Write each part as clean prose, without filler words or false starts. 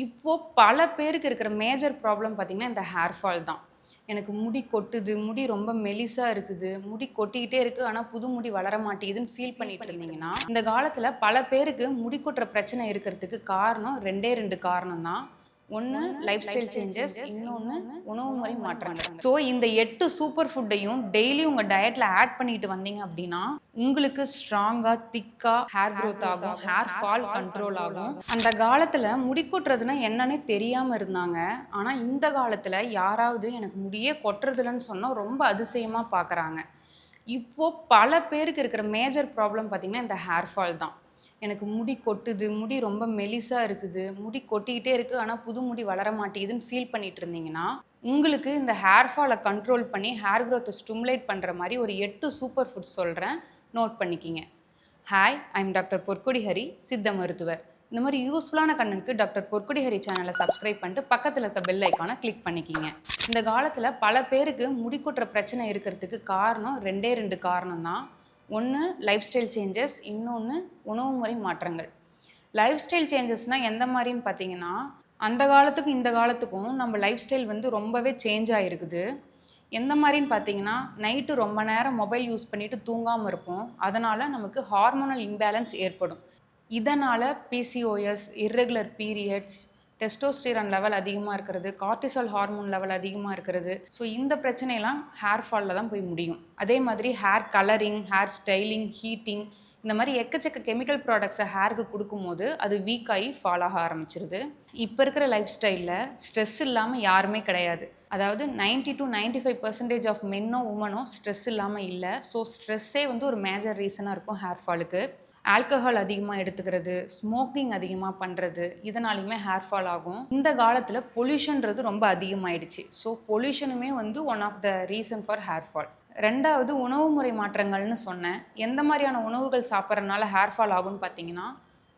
இப்போ பல பேருக்கு இருக்கிற மேஜர் ப்ராப்ளம் பார்த்தீங்கன்னா, இந்த ஹேர் ஃபால் தான். எனக்கு முடி கொட்டுது, முடி ரொம்ப மெலிசா இருக்குது, முடி கொட்டிக்கிட்டே இருக்கு. ஆனா, புது முடி வளர மாட்டேங்குதுன்னு ஃபீல் பண்ணிட்டு இருந்தீங்கன்னா, இந்த காலத்தில பல பேருக்கு முடி கொட்டுற பிரச்சனை இருக்கிறதுக்கு காரணம் 2 காரணம் தான். ஒண்ணு லைஃப் ஸ்டைல் சேஞ்சஸ், இன்னொன்னு உணவு முறை மாற்றங்கள். ஸோ இந்த 8 சூப்பர் ஃபுட்டையும் டெய்லி உங்க டயட்ல ஆட் பண்ணிட்டு வந்தீங்க அப்படின்னா, உங்களுக்கு ஸ்ட்ராங்கா, திக்கா ஹேர் குரோத் ஆகும், ஹேர் ஃபால் கண்ட்ரோல் ஆகும். அந்த காலத்துல முடி கொட்டுறதுன்னா என்னன்னே தெரியாம இருந்தாங்க. ஆனா இந்த காலத்துல யாராவது எனக்கு முடியே கொட்டுறதில்லன்னு சொன்னா ரொம்ப அதிசயமா பார்க்குறாங்க. இப்போ பல பேருக்கு இருக்கிற மேஜர் ப்ராப்ளம் பார்த்தீங்கன்னா, இந்த ஹேர் ஃபால் தான். எனக்கு முடி கொட்டுது, முடி ரொம்ப மெலிசா இருக்குது, முடி கொட்டிக்கிட்டே இருக்கு. ஆனா, புது முடி வளர மாட்டேங்குதுன்னு ஃபீல் பண்ணிட்டு இருந்தீங்கன்னா, உங்களுக்கு இந்த ஹேர் ஃபால கண்ட்ரோல் பண்ணி ஹேர் குரோத்த ஸ்டிமுலேட் பண்ற மாரி ஒரு 8 சூப்பர் ஃபுட்ஸ் சொல்றேன். நோட் பண்ணிக்கிங்க. ஹாய், ஐ எம் டாக்டர் பொற்கொடி ஹரி, சித்த மருத்துவர். இந்த மாதிரி யூஸ்ஃபுல்லான கண்டென்ட்க்கு டாக்டர் பொற்கொடி ஹரி சேனலை சப்ஸ்கிரைப் பண்ணிட்டு பக்கத்தில் இருக்க பெல் ஐக்கானை கிளிக் பண்ணிக்கிங்க. இந்த காலத்தில் பல பேருக்கு முடி கொட்டுற பிரச்சனை இருக்கிறதுக்கு காரணம் 2 காரணம் தான். ஒன்று லைஃப் ஸ்டைல் சேஞ்சஸ், இன்னொன்று உணவு முறை மாற்றங்கள். லைஃப் ஸ்டைல் சேஞ்சஸ்னால் எந்த மாதிரின்னு பார்த்தீங்கன்னா, அந்த காலத்துக்கும் இந்த காலத்துக்கும் நம்ம லைஃப் ஸ்டைல் வந்து ரொம்பவே சேஞ்ச் ஆகிருக்குது. எந்த மாதிரின்னு பார்த்தீங்கன்னா, நைட்டு ரொம்ப நேரம் மொபைல் யூஸ் பண்ணிவிட்டு தூங்காமல் இருப்போம். அதனால் நமக்கு ஹார்மோனல் இம்பேலன்ஸ் ஏற்படும். இதனால் PCOS, irregular periods, testosterone level அதிகமாக இருக்கிறது, கார்டிசால் ஹார்மோன் லெவல் அதிகமாக இருக்கிறது. ஸோ இந்த பிரச்சனைலாம் ஹேர் ஃபாலில் தான் போய் முடியும். அதே மாதிரி hair colouring, hair styling, heating, இந்த மாதிரி எக்கச்சக்க கெமிக்கல் ப்ராடக்ட்ஸை ஹேருக்கு கொடுக்கும்போது அது வீக் ஆகி ஃபால் ஆக ஆரம்பிச்சிருது. இப்போ இருக்கிற லைஃப் ஸ்டைலில் ஸ்ட்ரெஸ் இல்லாமல் யாருமே கிடையாது. அதாவது 90 to 95% ஆஃப் மென்னோ உமனோ ஸ்ட்ரெஸ் இல்லாமல் இல்லை. ஸோ ஸ்ட்ரெஸ்ஸே வந்து ஒரு மேஜர் ரீசனாக இருக்கும் ஹேர் ஃபாலுக்கு. ஆல்கஹால் அதிகமாக எடுத்துக்கிறது, ஸ்மோக்கிங் அதிகமாக பண்ணுறது, இதனாலையுமே ஹேர் ஃபால் ஆகும். இந்த காலத்தில் பொல்யூஷன்றது ரொம்ப அதிகமாகிடுச்சு. ஸோ பொல்யூஷனுமே வந்து one of the reason for hair fall. ரெண்டாவது உணவு முறை மாற்றங்கள்னு சொன்னேன். எந்த மாதிரியான உணவுகள் சாப்பிட்றதுனால ஹேர் ஃபால் ஆகும்னு பார்த்தீங்கன்னா,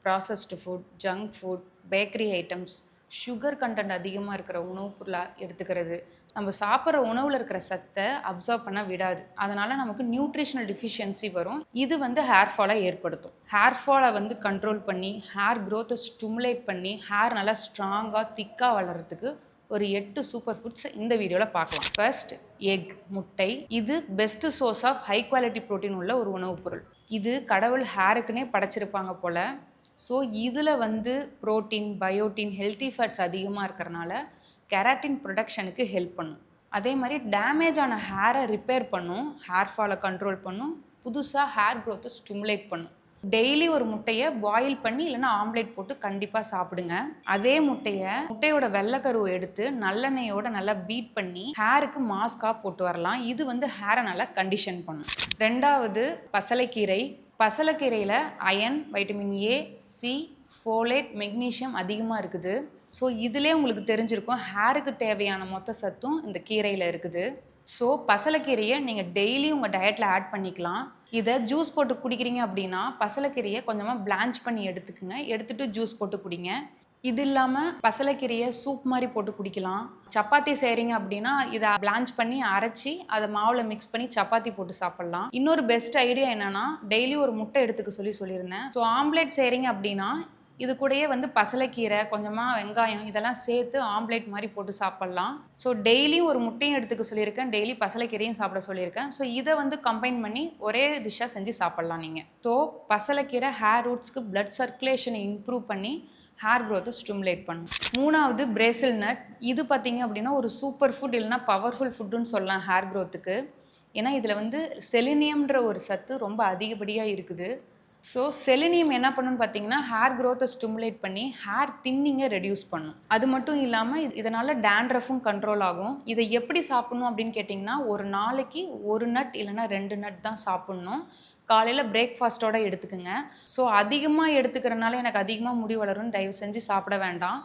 processed food, junk food, bakery items, sugar content அதிகமாக இருக்கிற உணவுப் பொருளாக எடுத்துக்கிறது, நம்ம சாப்பிட்ற உணவில் இருக்கிற சத்தை அப்சர்வ் பண்ண விடாது. அதனால் நமக்கு நியூட்ரிஷனல் டிஃபிஷியன்சி வரும். இது வந்து ஹேர் ஃபாலை ஏற்படுத்தும். ஹேர் ஃபாலை வந்து கண்ட்ரோல் பண்ணி ஹேர் க்ரோத்தை ஸ்டிமுலேட் பண்ணி ஹேர் நல்லா ஸ்ட்ராங்காக திக்காக வளர்கிறதுக்கு ஒரு 8 சூப்பர் ஃபுட்ஸ் இந்த வீடியோவில் பார்க்கலாம். ஃபர்ஸ்ட், எக், முட்டை. இது best source of high quality protein உள்ள ஒரு உணவுப் பொருள். இது கடவுள் ஹேருக்குன்னே படைச்சிருப்பாங்க போல். ஸோ இதில் வந்து ப்ரோட்டீன், பயோட்டின், ஹெல்த்தி ஃபேட்ஸ் அதிகமாக இருக்கிறனால கெராட்டின் ப்ரொடக்ஷனுக்கு ஹெல்ப் பண்ணும். அதே மாதிரி டேமேஜ் ஆன ஹேரை ரிப்பேர் பண்ணும், ஹேர் ஃபாலை கண்ட்ரோல் பண்ணும், புதுசாக ஹேர் க்ரோத்தை ஸ்டிமுலேட் பண்ணும். டெய்லி ஒரு முட்டையை பாயில் பண்ணி இல்லைன்னா ஆம்லேட் போட்டு கண்டிப்பாக சாப்பிடுங்க. அதே முட்டையோட வெள்ளைக்கருவை எடுத்து நல்லெண்ணெயோட நல்லா பீட் பண்ணி ஹேருக்கு மாஸ்காக போட்டு வரலாம். இது வந்து ஹேரை நல்லா கண்டிஷன் பண்ணும். ரெண்டாவது, பசலைக்கீரையில் iron, vitamin A, C, folate, magnesium அதிகமாக இருக்குது. ஸோ இதிலே உங்களுக்கு தெரிஞ்சிருக்கும் ஹேருக்கு தேவையான மொத்த சத்தும் இந்த கீரையில் இருக்குது. ஸோ பசலைக்கீரையை நீங்கள் டெய்லி உங்கள் டயட்டில் ஆட் பண்ணிக்கலாம். இதை ஜூஸ் போட்டு குடிக்கிறீங்க அப்படின்னா பசலைக்கீரையை கொஞ்சமாக பிளான்ச் பண்ணி எடுத்துக்குங்க. எடுத்துகிட்டு ஜூஸ் போட்டு குடிங்க. இது இல்லாமல் பசலைக்கீரையை சூப் மாதிரி போட்டு குடிக்கலாம். சப்பாத்தி செய்கிறீங்க அப்படின்னா இதை பிளான்ச் பண்ணி அரைச்சி அதை மாவில் மிக்ஸ் பண்ணி சப்பாத்தி போட்டு சாப்பிட்லாம். இன்னொரு பெஸ்ட் ஐடியா என்னென்னா, டெய்லி ஒரு முட்டை எடுத்துக்க சொல்லியிருந்தேன். ஸோ ஆம்லேட் செய்கிறீங்க அப்படின்னா இது கூடயே வந்து பசலைக்கீரை, கொஞ்சமாக வெங்காயம் இதெல்லாம் சேர்த்து ஆம்லேட் மாதிரி போட்டு சாப்பிட்லாம். ஸோ டெய்லியும் ஒரு முட்டையும் எடுத்துக்க சொல்லியிருக்கேன், டெய்லி பசலைக்கீரையும் சாப்பிட சொல்லியிருக்கேன். ஸோ இதை வந்து கம்பைன் பண்ணி ஒரே டிஷ்ஷாக செஞ்சு சாப்பிட்லாம் நீங்கள். ஸோ பசலைக்கீரை ஹேர் ரூட்ஸ்க்கு பிளட் சர்க்குலேஷனை இம்ப்ரூவ் பண்ணி ஹேர் க்ரோத்தை ஸ்டிமுலேட் பண்ணும். மூணாவது, பிரேசில் நட். இது பார்த்தீங்க அப்படின்னா ஒரு சூப்பர் ஃபுட் இல்லைனா பவர்ஃபுல் ஃபுட்டுன்னு சொல்லலாம் ஹேர் க்ரோத்துக்கு. ஏன்னா இதில் வந்து செலினியம்ன்ற ஒரு சத்து ரொம்ப அதிகப்படியாக இருக்குது. ஸோ செலினியம் என்ன பண்ணுன்னு பார்த்தீங்கன்னா ஹேர் க்ரோத்தை ஸ்டிமுலேட் பண்ணி ஹேர் தின்னிங்கை ரெடியூஸ் பண்ணும். அது மட்டும் இல்லாமல் இதனால் டேண்ட்ரஃபும் கண்ட்ரோல் ஆகும். இதை எப்படி சாப்பிட்ணும் அப்படின்னு கேட்டிங்கன்னா, ஒரு நாளைக்கு 1 நட் இல்லைனா 2 நட் தான் சாப்பிட்ணும். காலையில் பிரேக்ஃபாஸ்ட்டோட எடுத்துக்குங்க. ஸோ அதிகமாக எடுத்துக்கிறனால எனக்கு அதிகமாக முடி வளரும்னு தயவு செஞ்சு சாப்பிட வேண்டாம்.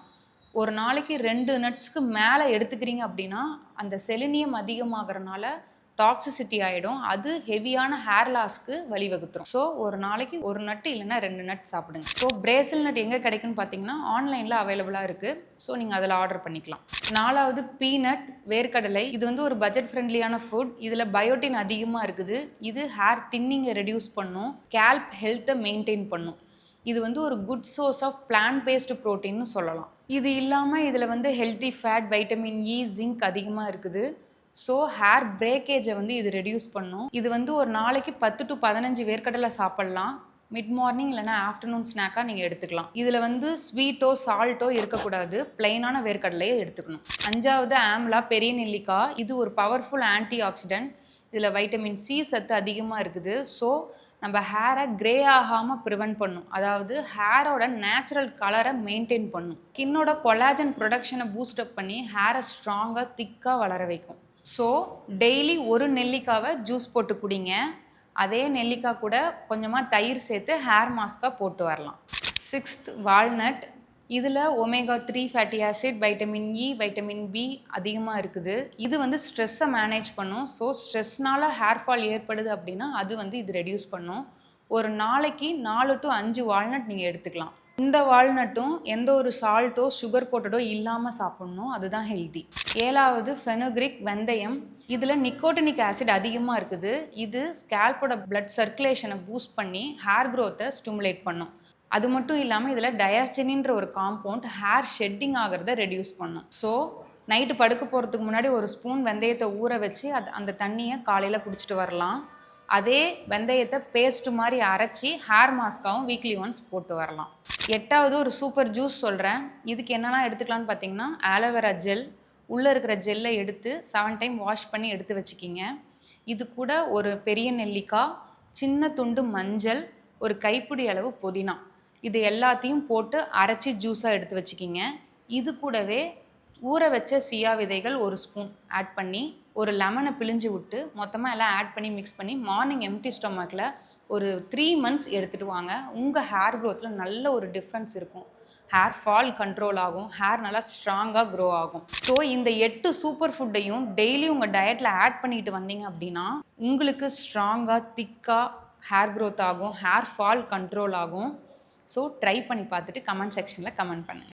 ஒரு நாளைக்கு 2 நட்ஸ்க்கு மேலே எடுத்துக்கிறீங்க அப்படின்னா அந்த செலினியம் அதிகமாகறனால டாக்ஸிசிட்டி ஆகிடும். அது ஹெவியான ஹேர் லாஸ்க்கு வழிவகுத்துரும். ஸோ ஒரு நாளைக்கு 1 நட்டு இல்லைன்னா 2 நட் சாப்பிடுங்க. ஸோ பிரேசில் நட் எங்கே கிடைக்குன்னு பார்த்தீங்கன்னா ஆன்லைனில் அவைலபிளாக இருக்குது. ஸோ நீங்கள் அதில் ஆர்டர் பண்ணிக்கலாம். நாலாவது, பீனட், வேர்க்கடலை. இது வந்து ஒரு பட்ஜெட் ஃப்ரெண்ட்லியான ஃபுட். இதில் பயோட்டின் அதிகமாக இருக்குது. இது ஹேர் தின்னிங்கை ரெடியூஸ் பண்ணும், ஸ்கேல்ப் ஹெல்த்தை மெயின்டைன் பண்ணும். இது வந்து ஒரு good source of plant based ப்ரோட்டீன்னு சொல்லலாம். இது இல்லாமல் இதில் வந்து healthy fat, vitamin E, zinc அதிகமாக இருக்குது. ஸோ ஹேர் பிரேக்கேஜை வந்து இது ரெடியூஸ் பண்ணும். இது வந்து ஒரு நாளைக்கு 10 to 15 வேர்க்கடலை சாப்பிட்லாம். மிட் மார்னிங் இல்லைனா ஆஃப்டர்நூன் ஸ்நாக்காக நீங்கள் எடுத்துக்கலாம். இதில் வந்து ஸ்வீட்டோ சால்ட்டோ இருக்கக்கூடாது, பிளெயினான வேர்க்கடலையை எடுத்துக்கணும். 5வது ஆம்லா, பெரிய நெல்லிக்காய். இது ஒரு பவர்ஃபுல் ஆன்டி ஆக்சிடென்ட். இதில் வைட்டமின் சி சத்து அதிகமாக இருக்குது. ஸோ நம்ம ஹேரை கிரே ஆகாமல் ப்ரிவென்ட் பண்ணும். அதாவது ஹேரோட நேச்சுரல் கலரை மெயின்டைன் பண்ணும். ஸ்கின்னோட கொலாஜன் ப்ரொடக்ஷனை பூஸ்டப் பண்ணி ஹேரை ஸ்ட்ராங்காக திக்காக வளர வைக்கும். ஸோ டெய்லி ஒரு நெல்லிக்காவை ஜூஸ் போட்டு குடிங்க. அதே நெல்லிக்காய் கூட கொஞ்சமாக தயிர் சேர்த்து ஹேர் மாஸ்காக போட்டு வரலாம். 6th walnut. இதில் omega 3 fatty acid, vitamin E, vitamin B அதிகமாக இருக்குது. இது வந்து ஸ்ட்ரெஸ்ஸை மேனேஜ் பண்ணும். ஸோ ஸ்ட்ரெஸ்னால் ஹேர் ஃபால் ஏற்படுது அப்படின்னா அது வந்து இது ரெடியூஸ் பண்ணும். ஒரு நாளைக்கு 4 to 5 வால்நட் நீங்கள் எடுத்துக்கலாம். இந்த வால்நட்டும் எந்த ஒரு சால்ட்டோ சுகர் கோட்டடோ இல்லாமல் சாப்பிட்ணும். அதுதான் ஹெல்த்தி. 7வது ஃபெனுக்ரிக், வெந்தயம். இதில் நிக்கோட்டினிக் ஆசிட் அதிகமாக இருக்குது. இது ஸ்கேல்போட பிளட் சர்க்குலேஷனை பூஸ்ட் பண்ணி ஹேர் க்ரோத்தை ஸ்டிமுலேட் பண்ணும். அது மட்டும் இல்லாமல் இதில் டயாஸ்டினின்ற ஒரு காம்பவுண்ட் ஹேர் ஷெட்டிங் ஆகிறத ரெடியூஸ் பண்ணும். ஸோ நைட்டு படுக்க போகிறதுக்கு முன்னாடி ஒரு ஸ்பூன் வெந்தயத்தை ஊற வச்சு அந்த தண்ணியை காலையில் குடிச்சிட்டு வரலாம். அதே வெந்தயத்தை பேஸ்ட் மாதிரி அரைச்சி ஹேர் மாஸ்காவும் வீக்லி ஒன்ஸ் போட்டு வரலாம். 8வது ஒரு சூப்பர் ஜூஸ் சொல்கிறேன். இதுக்கு என்னெல்லாம் எடுத்துக்கலான்னு பார்த்தீங்கன்னா, ஆலோவேரா ஜெல். உள்ளே இருக்கிற ஜெல்லை எடுத்து 7 டைம் வாஷ் பண்ணி எடுத்து வச்சுக்கிங்க. இது கூட ஒரு பெரிய நெல்லிக்காய், சின்ன துண்டு மஞ்சள், ஒரு கைப்பிடி அளவு புதினா, இது எல்லாத்தையும் போட்டு அரைச்சி ஜூஸாக எடுத்து வச்சுக்கிங்க. இது கூடவே ஊற வச்ச சியா விதைகள் ஒரு ஸ்பூன் ஆட் பண்ணி ஒரு லெமனை பிழிஞ்சு விட்டு மொத்தமாக எல்லாம் ஆட் பண்ணி மிக்ஸ் பண்ணி மார்னிங் எம்டி ஸ்டொமக்கில் ஒரு 3 months எடுத்துகிட்டு வாங்க. உங்கள் ஹேர் க்ரோத்தில் நல்ல ஒரு டிஃப்ரென்ஸ் இருக்கும். ஹேர் ஃபால் கண்ட்ரோல் ஆகும். ஹேர் நல்லா ஸ்ட்ராங்காக க்ரோ ஆகும். ஸோ இந்த 8 சூப்பர் ஃபுட்டையும் டெய்லி உங்கள் டயட்டில் ஆட் பண்ணிட்டு வந்தீங்க அப்படின்னா உங்களுக்கு ஸ்ட்ராங்காக திக்காக ஹேர் க்ரோத் ஆகும். ஹேர் ஃபால் கண்ட்ரோல் ஆகும். ஸோ ட்ரை பண்ணி பார்த்துட்டு கமெண்ட் செக்ஷனில் கமெண்ட் பண்ணுங்கள்.